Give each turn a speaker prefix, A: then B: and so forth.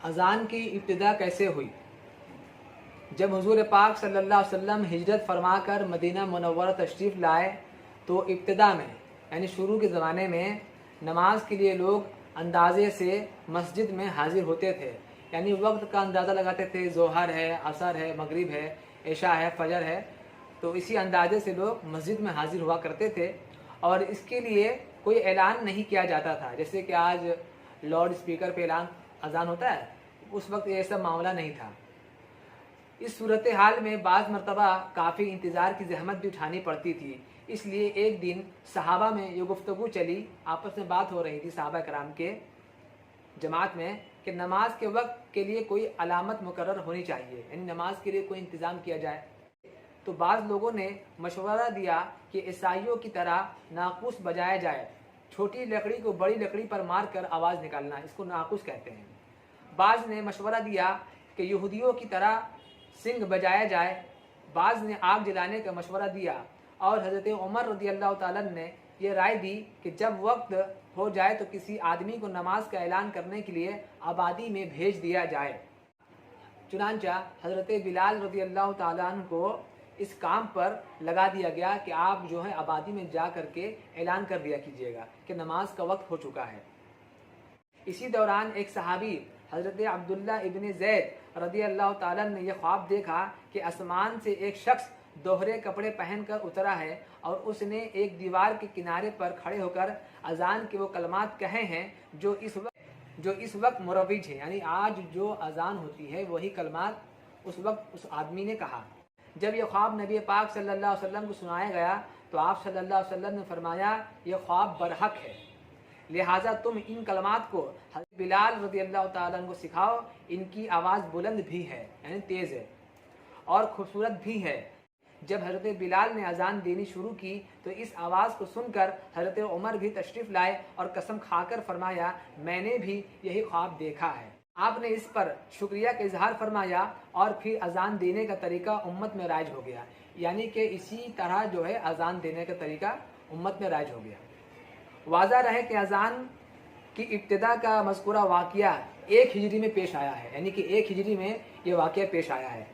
A: अज़ान की इब्तिदा कैसे हुई? जब हुज़ूर पाक सल्लल्लाहु अलैहि वसल्लम हिजरत फरमा कर मदीना मुनव्वरा तशरीफ़ लाए तो इब्तिदा में यानी शुरू के ज़माने में नमाज के लिए लोग अंदाज़े से मस्जिद में हाजिर होते थे, यानी वक्त का अंदाज़ा लगाते थे, ज़ोहर है, असर है, मगरिब है, इशा है, फजर है, तो इसी अंदाजे से लोग मस्जिद में हाजिर हुआ करते थे। और इसके लिए कोई ऐलान नहीं किया जाता था, जैसे कि आज लाउड स्पीकर पे ऐलान अज़ान होता है, उस वक्त ये सब मामला नहीं था। इस सूरत हाल में बाज़ मरतबा काफ़ी इंतज़ार की जहमत भी उठानी पड़ती थी, इसलिए एक दिन सहाबा में ये गुफ्तगू चली, आपस में बात हो रही थी सहाबा कराम के जमात में कि नमाज के वक्त के लिए कोई अलामत मुकर्रर होनी चाहिए, यानी नमाज के लिए कोई इंतज़ाम किया जाए। तो बाज़ लोगों ने मशवरा दिया कि ईसाइयों की तरह नाक़ूस बजाया जाए, छोटी लकड़ी को बड़ी लकड़ी पर मार कर आवाज़ निकालना, इसको नाक़ूस कहते हैं। बाज़ ने मशवरा दिया कि यहूदियों की तरह सिंग बजाया जाए, बाज़ ने आग जलाने का मशवरा दिया, और हज़रत उमर रज़ियल्लाहु ताला ने यह राय दी कि जब वक्त हो जाए तो किसी आदमी को नमाज का ऐलान करने के लिए आबादी में भेज दिया जाए। चुनांचा हज़रत बिलाल रज़ियल्लाहु ताला अन्हु को इस काम पर लगा दिया गया कि आप जो है आबादी में जा करके ऐलान कर दिया कीजिएगा कि नमाज का वक्त हो चुका है। इसी दौरान एक सहाबी हज़रत अब्दुल्ला इब्न ज़ैद रज़ियल्लाहु ताला ने यह ख्वाब देखा कि आसमान से एक शख्स दोहरे कपड़े पहनकर उतरा है और उसने एक दीवार के किनारे पर खड़े होकर अज़ान के वो कलमात कहे हैं जो इस वक्त मुरव्विज है, यानी आज जो अज़ान होती है वही कलमात उस वक्त उस आदमी ने कहा। जब यह ख्वाब नबी पाक सल्लल्लाहु अलैहि वसल्लम को सुनाया गया तो आप सल्लल्लाहु अलैहि वसल्लम ने फरमाया यह ख्वाब बरहक है, लिहाजा तुम इन कलमात को हज़रत बिलाल रज़ियल्लाहु ताला अन्हु को सिखाओ, इनकी आवाज़ बुलंद भी है यानी तेज़ है और खूबसूरत भी है। जब हज़रत बिलाल ने अज़ान देनी शुरू की तो इस आवाज़ को सुनकर हज़रत उमर भी तशरीफ़ लाए और कसम खाकर फरमाया मैंने भी यही ख्वाब देखा है। आपने इस पर शुक्रिया का इजहार फरमाया और फिर अज़ान देने का तरीका उम्मत में राइज हो गया, यानी कि इसी तरह जो है अज़ान देने का तरीका उम्मत में राइज हो गया। वाज़ा रहे कि अज़ान की इब्तिदा का मज़कूरा वाक़या 1 हिजरी में पेश आया है, यानी कि 1 हिजरी में ये वाक़या पेश आया है।